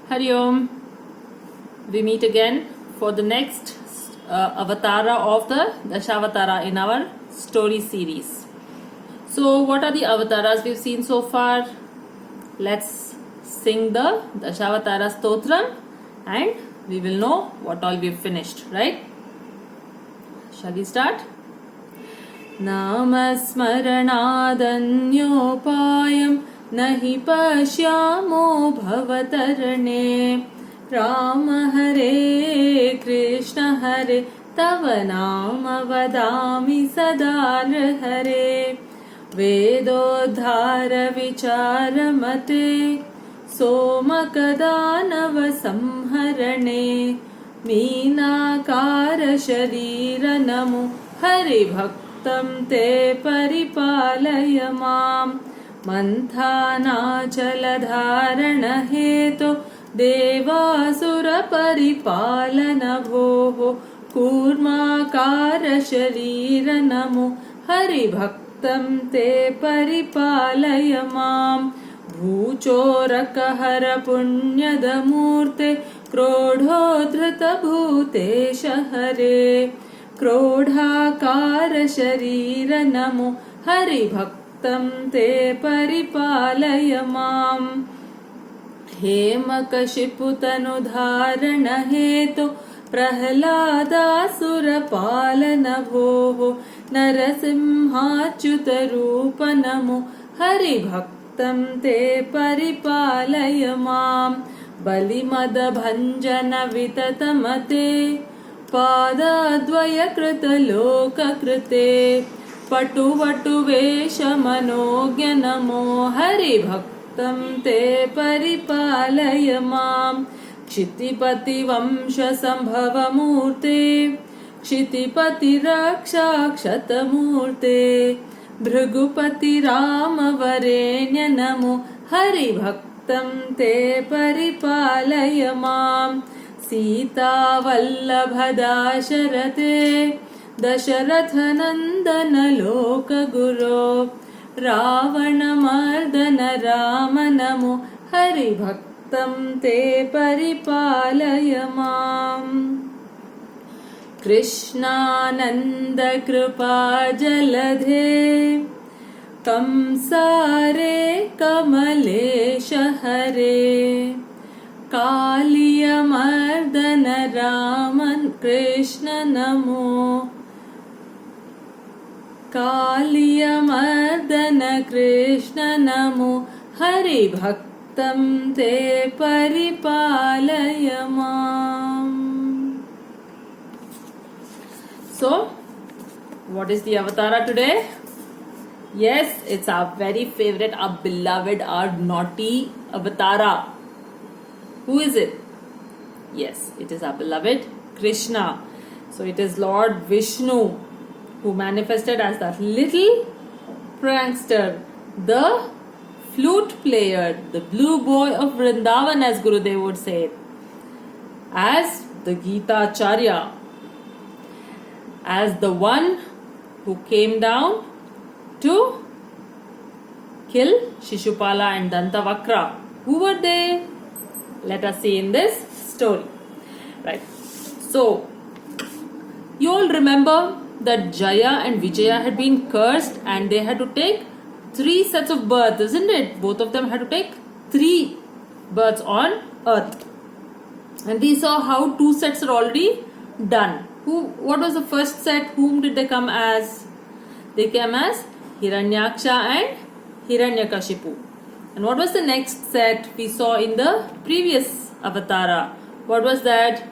Hari Om. We meet again for the next avatara of the Dashavatara in our story series. So, what are the avatars we've seen so far? Let's sing the Dashavatara Stotram and we will know what all we've finished, right? Shall we start? नामस्मरणादन्योपायं नहि पश्यामो भवतरणे राम हरे कृष्ण हरे तव नाम वदामि सदा हरे वेदोद्धार विचारमते सोमकदानव संहरणे मीनाकार शरीर नमो हरिभक्तं ते परिपालय माम् मन्थानाचलधारण हेतो देवासुर परिपालन भोः कूर्माकार शरीर नमो हरिभक्तं ते परिपालय माम् भूचोरकहर पुण्यदमूर्ते क्रोढोद्धृत भूतेश हरे क्रोढाकार शरीर नमो हरिभक्तं ते परिपालय माम् हेमकशिपुतनुधारण हेतो प्रह्लादासुरपालन भोः नरसिंहाच्युत रूप नमो हरिभक्तं ते परिपालय माम् बलिमदभञ्जन विततमते पादद्वयकृत लोककृते पटुवटुवेश मनोज्ञ नमो हरिभक्तं ते परिपालय माम् क्षितिपति वंश संभव मूर्ते क्षितिपति रक्षाक्षतमूर्ते भृगुपति राम वरेण्य नमो हरिभक्तं ते परिपालय माम् सीतावल्लभ दाशरथे दशरथ नन्दन लोकगुरो रावणमर्दन राम नमो हरिभक्तं ते परिपालय माम् कृष्णानन्द कृपा जलधे कंसारे कमलेश हरे कालियमर्दन रामन कृष्ण नमो कालियमर्दन कृष्ण नमो हरिभक्तं ते परिपालय माम्. So, what is the avatara today? Yes, it's our very favorite, our beloved, our naughty avatara. Who is it? Yes, it is our beloved Krishna. So it is Lord Vishnu who manifested as that little prankster, the flute player, the blue boy of Vrindavan, as Gurudev would say, as the Gita Acharya, as the one who came down to kill Shishupala and Dantavakra. Who were they? Let us see in this story. Right. So, you all remember that Jaya and Vijaya had been cursed and they had to take 3 sets of births, isn't it? Both of them had to take 3 births on earth. And we saw how 2 sets are already done. What was the first set? Whom did they come as? They came as Hiranyaksha and Hiranyakashipu. And what was the next set we saw in the previous avatara? What was that?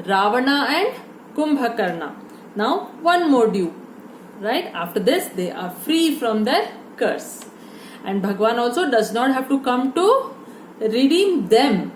Ravana and Kumbhakarna. Now, one more due. Right? After this, they are free from their curse. And Bhagwan also does not have to come to redeem them.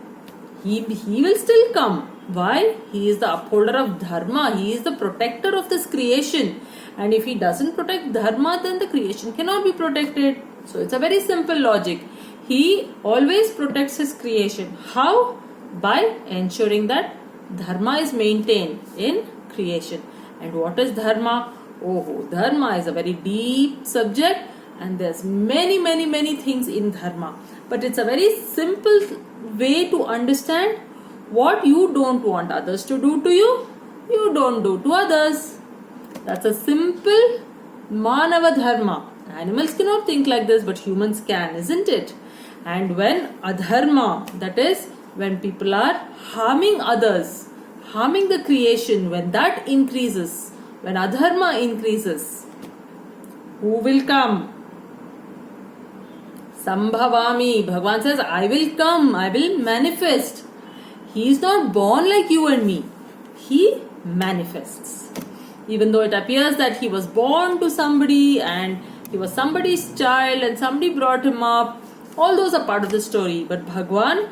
He will still come. Why? He is the upholder of Dharma. He is the protector of this creation. And if he doesn't protect Dharma, then the creation cannot be protected. So, it's a very simple logic. He always protects his creation. How? By ensuring that Dharma is maintained in creation. And what is Dharma? Oh, Dharma is a very deep subject and there's many things in Dharma. but it's a very simple way to understand what you don't want others to do to you, you don't do to others. That's a simple Manava Dharma. Animals cannot think like this, but humans can, isn't it? And when adharma, that is, when people are harming others, harming the creation, when that increases, when adharma increases, who will come? Sambhavami. Bhagavan says, I will come, I will manifest. He is not born like you and me. He manifests. Even though it appears that he was born to somebody and he was somebody's child and somebody brought him up, all those are part of the story. But Bhagavan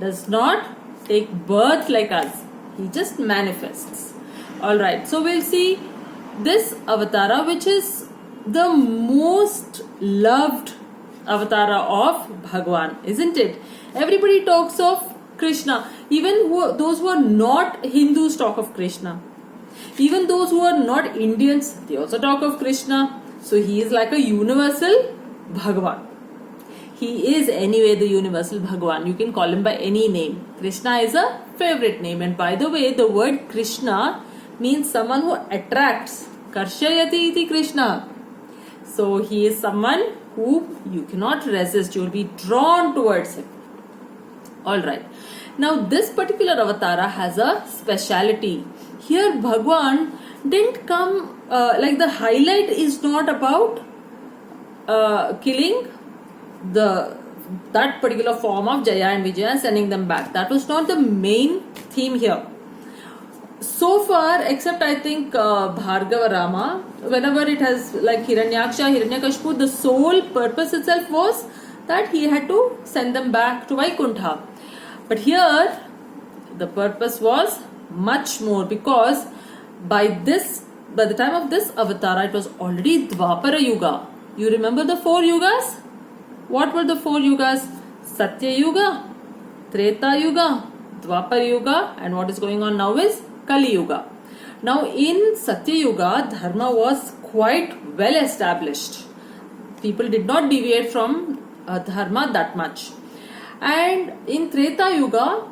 does not take birth like us. He just manifests. Alright, so we'll see this avatara, which is the most loved avatara of Bhagavan, isn't it? Everybody talks of Krishna. Even those who are not Hindus talk of Krishna. Even those who are not Indians, they also talk of Krishna. So he is like a universal Bhagavan. He is anyway the universal Bhagavan. You can call him by any name. Krishna is a favorite name. And by the way, the word Krishna means someone who attracts. Karshayati iti Krishna. So he is someone who you cannot resist. You will be drawn towards him. Alright. Now this particular avatara has a speciality. Here Bhagavan didn't come, like the highlight is not about killing that particular form of Jaya and Vijaya and sending them back. That was not the main theme here. So far, except I think Bhargava Rama, whenever it has like Hiranyaksha, Hiranyakashipu, the sole purpose itself was that he had to send them back to Vaikuntha. But here, the purpose was much more, because by the time of this avatara, it was already Dwapara Yuga. You remember the 4 yugas? What were the 4 yugas? Satya Yuga, Treta Yuga, Dwapara Yuga, and what is going on now is Kali Yuga. Now in Satya Yuga, Dharma was quite well established. People did not deviate from Dharma that much. And in Treta Yuga,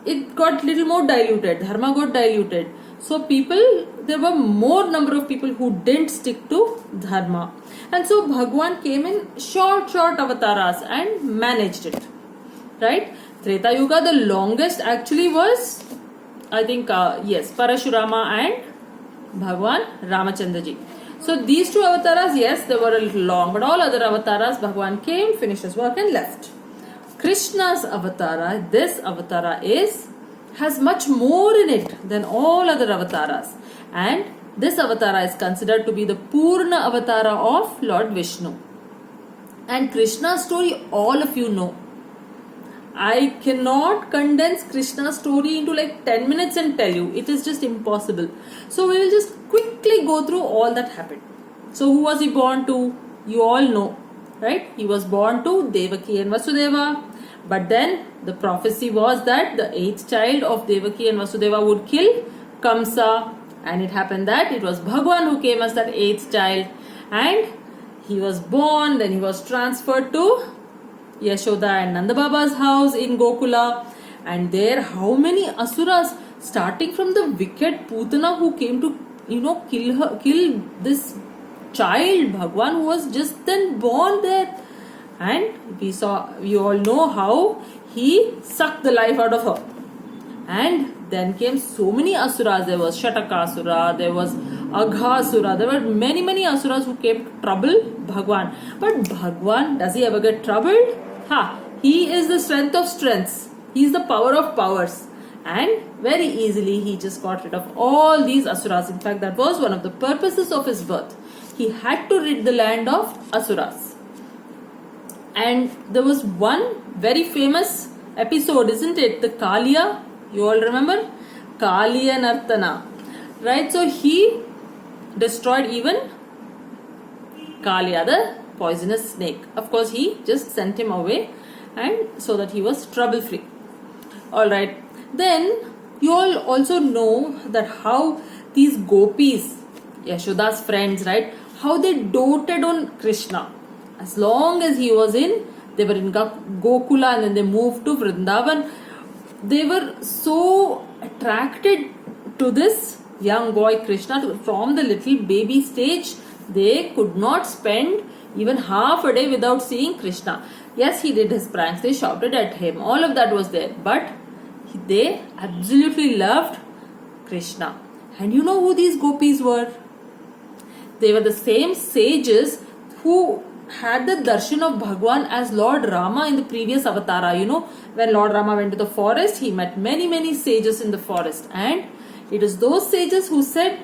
it got little more diluted. Dharma got diluted. So there were more number of people who didn't stick to Dharma. And so Bhagavan came in short avataras and managed it. Right? Treta Yuga, the longest actually was, I think, Parashurama and Bhagavan Ramachandraji. So these 2 avatars, yes, they were a little long, but all other avatars, Bhagavan came, finished his work and left. Krishna's avatara, this avatara has much more in it than all other avatars. And this avatara is considered to be the Purna avatara of Lord Vishnu. And Krishna's story, all of you know. I cannot condense Krishna's story into like 10 minutes and tell you. It is just impossible. So we will just quickly go through all that happened. So who was he born to? You all know, right? He was born to Devaki and Vasudeva. But then the prophecy was that the 8th child of Devaki and Vasudeva would kill Kamsa. And it happened that it was Bhagavan who came as that 8th child. And he was born, then he was transferred to Yashoda and Nanda Baba's house in Gokula. And there how many asuras, starting from the wicked Putana who came to kill this child Bhagavan who was just then born there. And you all know how he sucked the life out of her. And then came so many asuras. There was Shatakasura, there was Aghasura, there were many asuras who came to trouble Bhagavan. But Bhagavan, does he ever get troubled? He is the strength of strengths. He is the power of powers. And very easily he just got rid of all these asuras. In fact, that was one of the purposes of his birth. He had to rid the land of asuras. And there was one very famous episode, isn't it? The Kaliya, you all remember? Kaliya Nartana. Right? So he destroyed even Kaliya, the poisonous snake. Of course, he just sent him away, and so that he was trouble free. Alright. Then you all also know that how these gopis, Yashoda's friends, right? How they doted on Krishna. As long as he was in They were in Gokula and then they moved to Vrindavan. They were so attracted to this young boy Krishna from the little baby stage. They could not spend even half a day without seeing Krishna. Yes, he did his pranks, they shouted at him, all of that was there, but they absolutely loved Krishna. And you know who these gopis were? They were the same sages who had the darshan of Bhagwan as Lord Rama in the previous avatara. You know, when Lord Rama went to the forest, he met many sages in the forest, and it is those sages who said,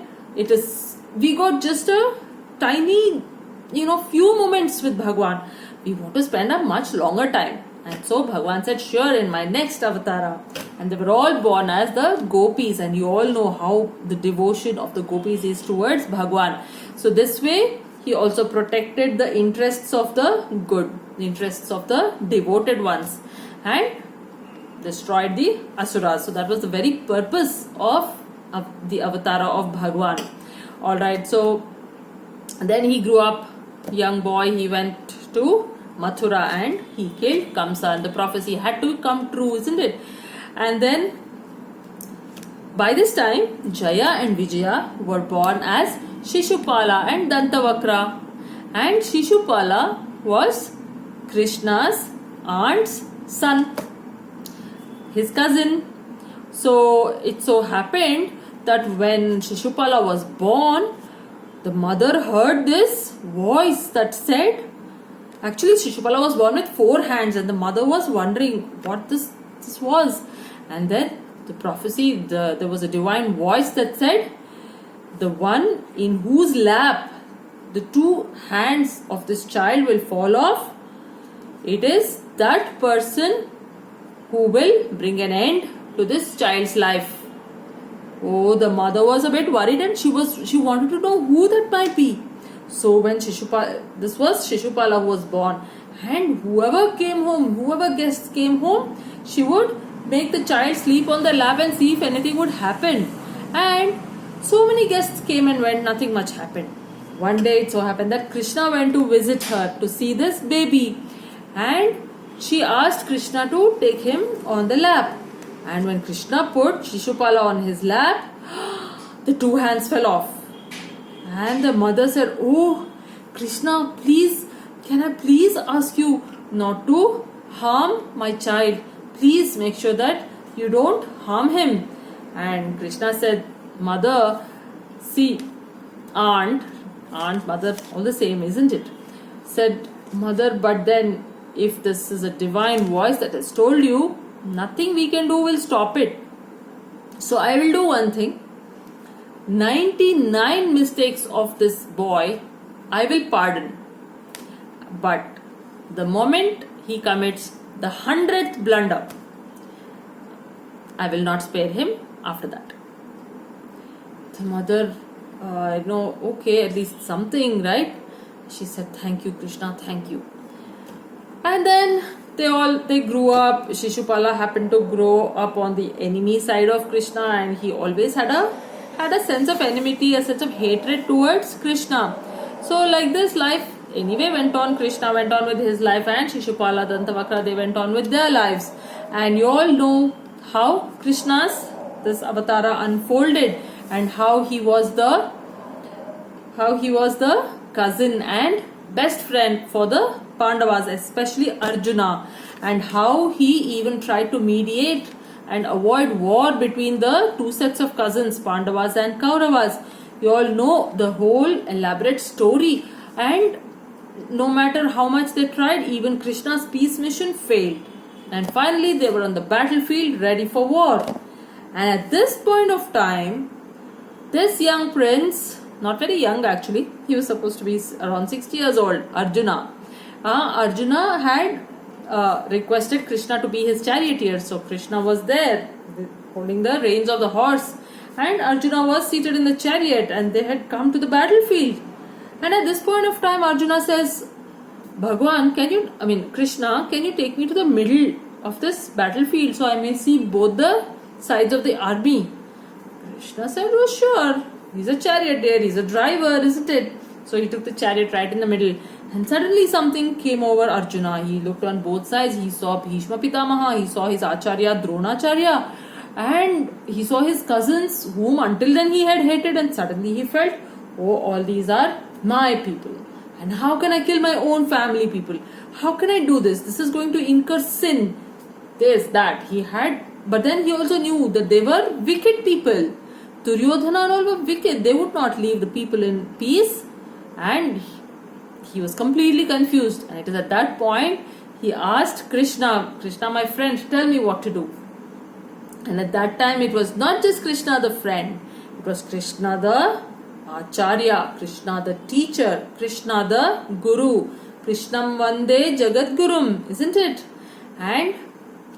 we got just a tiny, few moments with Bhagwan. We want to spend a much longer time. And so Bhagwan said, sure, in my next avatara. And they were all born as the gopis, and you all know how the devotion of the gopis is towards Bhagwan. So this way, he also protected the interests of the good, the interests of the devoted ones, and destroyed the asuras. So that was the very purpose of the avatara of Bhagwan. Alright, so then he grew up, young boy, he went to Mathura and he killed Kamsa, and the prophecy had to come true, isn't it? And then by this time, Jaya and Vijaya were born as Shishupala and Dantavakra. And Shishupala was Krishna's aunt's son, his cousin. So it so happened that when Shishupala was born, the mother heard this voice that said, actually Shishupala was born with 4 hands, and the mother was wondering what this was. And then the prophecy, there was a divine voice that said, the one in whose lap the 2 hands of this child will fall off, it is that person who will bring an end to this child's life. Oh, the mother was a bit worried, and she wanted to know who that might be. So when this was Shishupala who was born, and whoever guests came home, she would make the child sleep on the lap and see if anything would happen. And so many guests came and went, nothing much happened. One day it so happened that Krishna went to visit her to see this baby, and she asked Krishna to take him on the lap. And when Krishna put Shishupala on his lap, the 2 hands fell off. And the mother said, oh, Krishna, please, can I please ask you not to harm my child? Please make sure that you don't harm him. And Krishna said, mother, see, aunt, mother, all the same, isn't it? Said, mother, but then if this is a divine voice that has told you, nothing we can do will stop it. So I will do one thing. 99 mistakes of this boy I will pardon. But the moment he commits the 100th blunder, I will not spare him after that. The mother, okay, at least something, right? She said, thank you, Krishna, thank you. And then they grew up. Shishupala happened to grow up on the enemy side of Krishna, and he always had a sense of enmity, a sense of hatred towards Krishna. So like this, life anyway went on. Krishna went on with his life, and Shishupala, Dantavakra, they went on with their lives. And you all know how this avatara unfolded, and how he was the cousin and best friend for the Pandavas, especially Arjuna, and how he even tried to mediate and avoid war between the 2 sets of cousins, Pandavas and Kauravas. You all know the whole elaborate story, and no matter how much they tried, even Krishna's peace mission failed. And finally they were on the battlefield ready for war. And at this point of time, this young prince, not very young actually, he was supposed to be around 60 years old, Arjuna had requested Krishna to be his charioteer. So Krishna was there holding the reins of the horse, and Arjuna was seated in the chariot, and they had come to the battlefield. And at this point of time, Arjuna says, Krishna, can you take me to the middle of this battlefield so I may see both the sides of the army? Krishna said, oh sure, he's a charioteer, he's a driver, isn't it? So he took the chariot right in the middle. And suddenly something came over Arjuna. He looked on both sides. He saw Bhishma Pitamaha. He saw his Acharya Dronacharya. And he saw his cousins whom until then he had hated. And suddenly he felt, oh, all these are my people. And how can I kill my own family people? How can I do this? This is going to incur sin. This, that. He had. But then he also knew that they were wicked people. Duryodhana and all were wicked. They would not leave the people in peace. And he was completely confused, and it is at that point he asked Krishna, Krishna, my friend, tell me what to do. And at that time it was not just Krishna the friend, it was Krishna the Acharya, Krishna the teacher, Krishna the Guru, Krishnam Vande Jagat Gurum, isn't it? And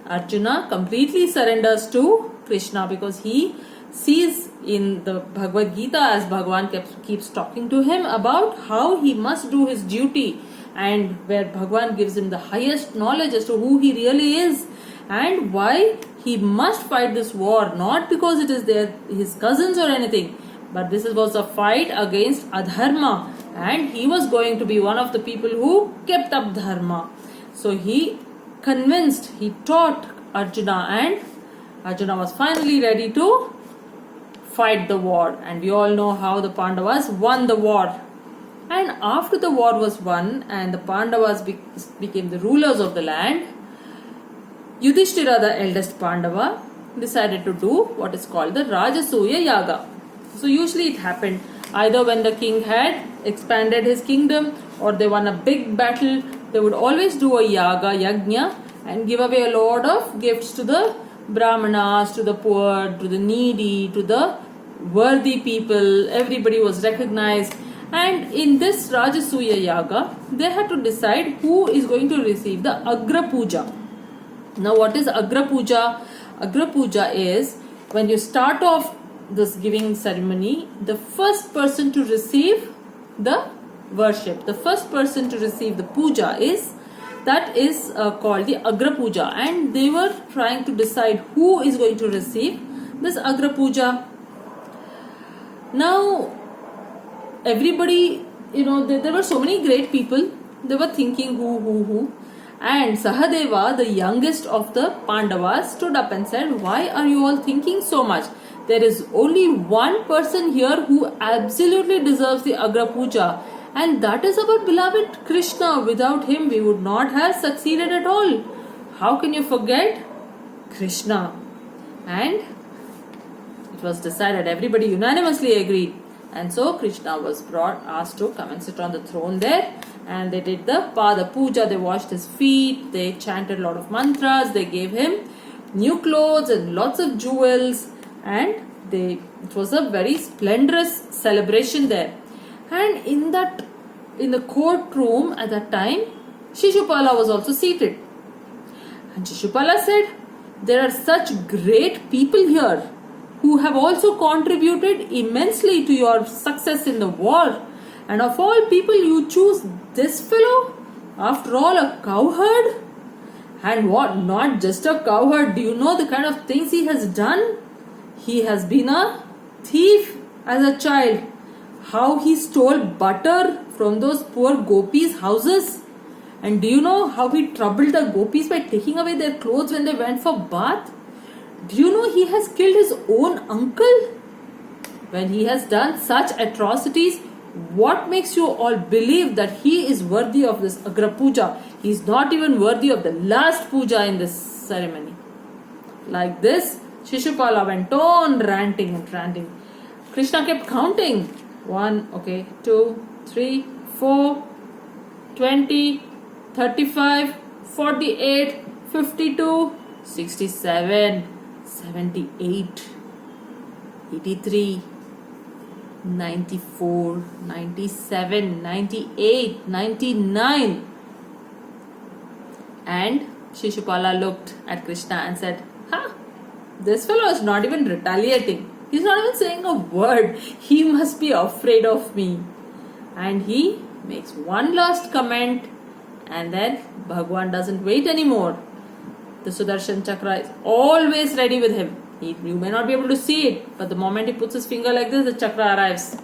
Arjuna completely surrenders to Krishna because he sees in the Bhagavad Gita, as Bhagavan keeps talking to him about how he must do his duty, and where Bhagavan gives him the highest knowledge as to who he really is and why he must fight this war, not because it is his cousins or anything, but this was a fight against adharma, and he was going to be one of the people who kept up dharma. So he taught Arjuna, and Arjuna was finally ready to fight the war, and we all know how the Pandavas won the war. And after the war was won and the Pandavas became the rulers of the land, Yudhishthira, the eldest Pandava, decided to do what is called the Rajasuya Yaga. So usually it happened either when the king had expanded his kingdom or they won a big battle, they would always do a yaga, yajna, and give away a lot of gifts to the Brahmanas, to the poor, to the needy, to the worthy people. Everybody was recognized. And in this Rajasuya Yaga, they had to decide who is going to receive the Agra Puja. Now, what is Agra Puja? Agra Puja is when you start off this giving ceremony, the first person to receive the worship, the first person to receive the puja is called the Agra Puja, and they were trying to decide who is going to receive this Agra Puja. Now, everybody, there were so many great people, they were thinking who. And Sahadeva, the youngest of the Pandavas, stood up and said, why are you all thinking so much? There is only one person here who absolutely deserves the Agra Puja, and that is our beloved Krishna. Without him, we would not have succeeded at all. How can you forget Krishna? And it was decided, everybody unanimously agreed. And so Krishna was asked to come and sit on the throne there. And they did the Pada Puja. They washed his feet. They chanted a lot of mantras. They gave him new clothes and lots of jewels. And it was a very splendorous celebration there. And in the courtroom at that time, Shishupala was also seated. And Shishupala said, there are such great people here who have also contributed immensely to your success in the war. And of all people, you choose this fellow? After all, a cowherd? And what? Not just a cowherd. Do you know the kind of things he has done? He has been a thief as a child. How he stole butter from those poor gopis' houses. And do you know how he troubled the gopis by taking away their clothes when they went for bath? Do you know he has killed his own uncle? When he has done such atrocities, what makes you all believe that he is worthy of this Agra Puja? He is not even worthy of the last puja in this ceremony. Like this, Shishupala went on ranting and ranting. Krishna kept counting. 1, 2, 3, 4, 20, 35, 48, 52, 67, 78, 83, 94, 97, 98, 99. And Shishupala looked at Krishna and said, this fellow is not even retaliating. He's not even saying a word. He must be afraid of me. And he makes one last comment, and then Bhagwan doesn't wait anymore. The Sudarshan Chakra is always ready with him. You may not be able to see it, but the moment he puts his finger like this, the chakra arrives.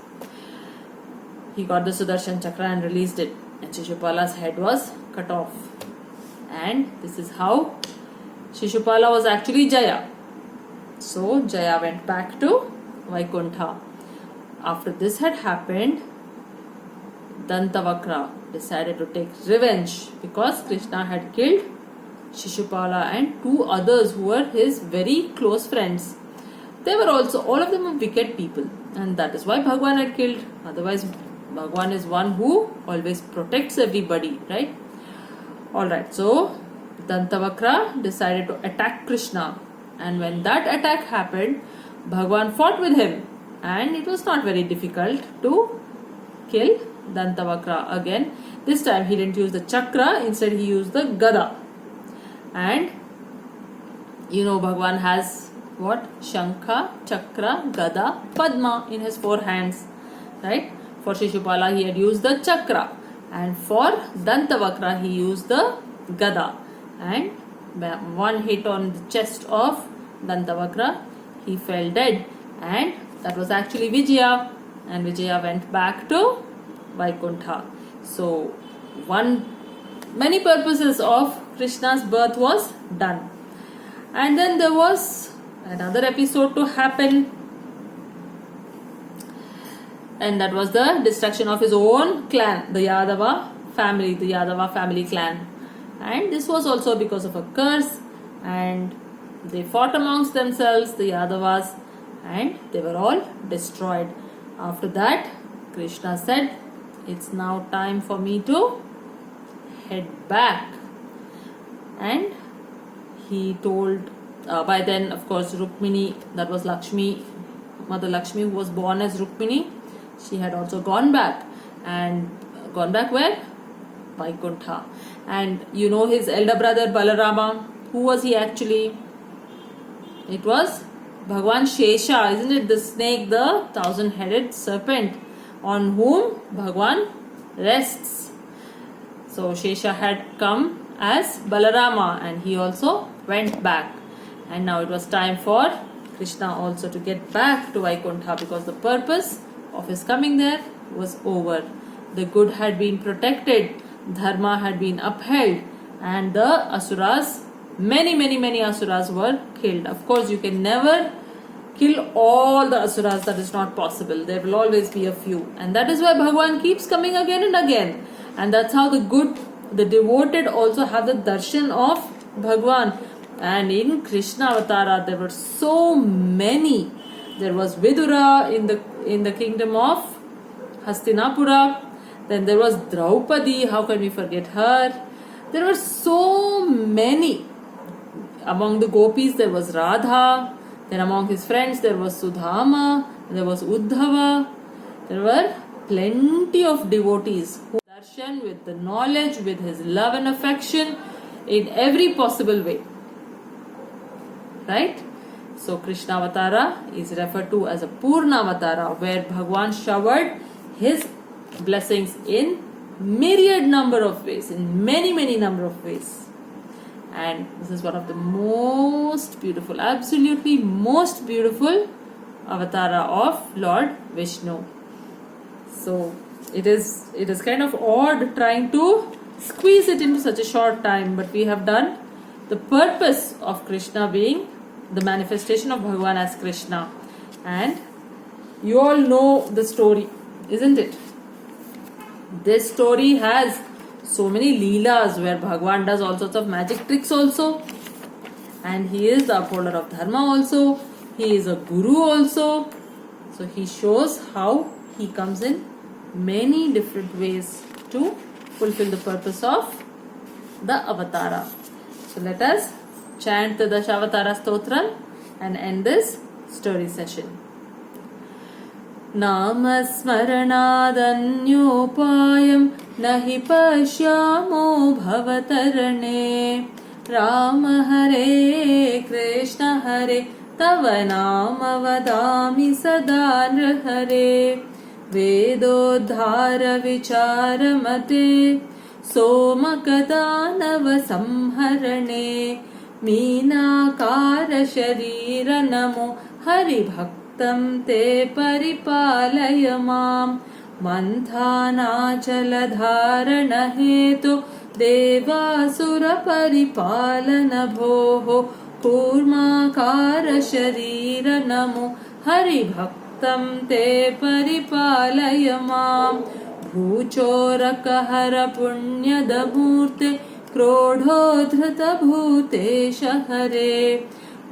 He got the Sudarshan Chakra and released it. and Shishupala's head was cut off. And this is how Shishupala was actually Jaya. So Jaya went back to Vaikuntha. After this had happened, Dantavakra decided to take revenge because Krishna had killed Shishupala and two others who were his very close friends. They were also, all of them were wicked people, and that is why Bhagwan had killed. Otherwise, Bhagwan is one who always protects everybody, right? Alright, so Dantavakra decided to attack Krishna, and when that attack happened, Bhagwan fought with him, and it was not very difficult to kill Dantavakra again. This time he didn't use the chakra, instead he used the gada. And you know, Bhagwan has what? Shankha, chakra, gada, padma in his four hands, right? For Shishupala he had used the chakra, and for Dantavakra he used the gada. And one hit on the chest of Dantavakra, he fell dead, and that was actually Vijaya, and Vijaya went back to Vaikuntha. So many purposes of Krishna's birth was done. And then there was another episode to happen, and that was the destruction of his own clan, the Yadava family clan. And this was also because of a curse, and they fought amongst themselves, the Yadavas, and they were all destroyed. After that, Krishna said, it's now time for me to head back. And he told, by then of course Rukmini, that was Lakshmi, Mother Lakshmi, who was born as Rukmini, she had also gone back. And gone back where? Vaikuntha. And you know his elder brother Balarama, who was he actually? It was Bhagwan Shesha, isn't it? The snake, the 1,000-headed serpent on whom Bhagwan rests. So Shesha had come as Balarama, and he also went back. And now it was time for Krishna also to get back to Vaikuntha, because the purpose of his coming there was over. The good had been protected, dharma had been upheld, and the asuras, many asuras were killed. Of course, you can never kill all the asuras, that is not possible. There will always be a few, and that is why Bhagwan keeps coming again and again. And that's how the good, the devoted also have the darshan of Bhagwan. And in Krishna Avatara there were so many. There was Vidura in the kingdom of Hastinapura. Then there was Draupadi, how can we forget her? There were so many. Among the gopis there was Radha. Then among his friends there was Sudhama, there was Uddhava. There were plenty of devotees who darshan with the knowledge, with his love and affection in every possible way. Right? So Krishna Avatara is referred to as a Purna Avatara, where Bhagwan showered his blessings in myriad number of ways, in many number of ways. And this is one of the most beautiful, absolutely most beautiful avatara of Lord Vishnu. So it is kind of odd trying to squeeze it into such a short time, but we have done the purpose of Krishna being the manifestation of Bhagwan as Krishna. And you all know the story, isn't it? This story has so many leelas where Bhagwan does all sorts of magic tricks also. And he is the upholder of dharma also. He is a guru also. So he shows how he comes in many different ways to fulfill the purpose of the avatara. So let us chant the Dashavatara Stotram and end this story session. नामस्मरणादन्योपायं नहि पश्यामो भवतरणे राम हरे कृष्ण हरे तव नाम वदामि सदा नृहरे वेदोद्धार विचारमते सोमकदानव संहरणे मीनाकार शरीर नमो हरिभक्त ते परिपालय मां मन्थानाचलधारण हेतु देवासुर परिपालन भोः कूर्माकार शरीर नमो हरिभक्तं ते परिपालय माम् भूचोरकहर पुण्यदमूर्ते क्रोधोद्धृत भूतेश हरे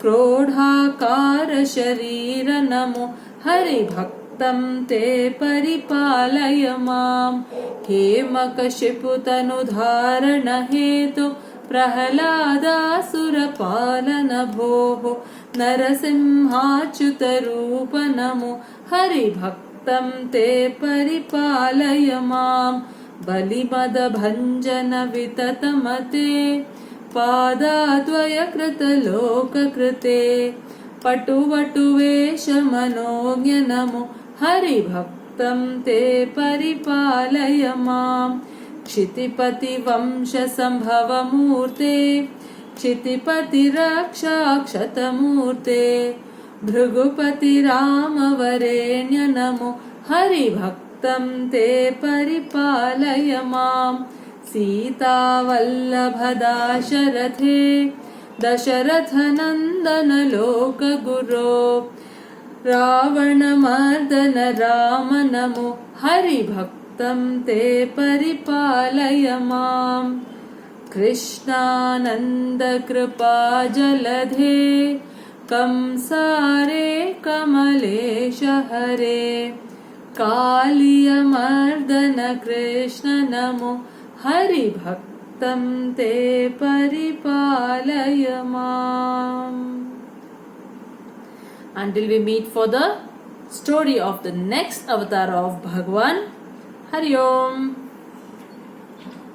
क्रोधाकार शरीर नमो हरिभक्तं ते परिपालय माम् हेमकशिपुतनुधारण हेतु प्रह्लादासुरपालन भोः नरसिंहाच्युतरूप नमो हरिभक्तं ते परिपालय माम् बलिमदभञ्जन विततमते पादाद्वयकृतलोककृते पटुवटुवेश मनोज्ञ नमो हरिभक्तं ते परिपालय माम् क्षितिपतिवंशसम्भवमूर्ते क्षितिपतिरक्षाक्षतमूर्ते भृगुपतिरामवरेण्य नमो हरिभक्तं ते परिपालय माम् सीतावल्लभदाशरथे दशरथनन्दन लोकगुरो रावणमर्दन राम नमो हरिभक्तं ते परिपालय माम् कृष्णानन्दकृपाजलधे कंसारे कमलेश हरे कालियमर्दन कृष्ण नमो हरिभक्तं ते परिपालय माम्. Until we meet for the story of the next avatar of Bhagwan. Hari Om.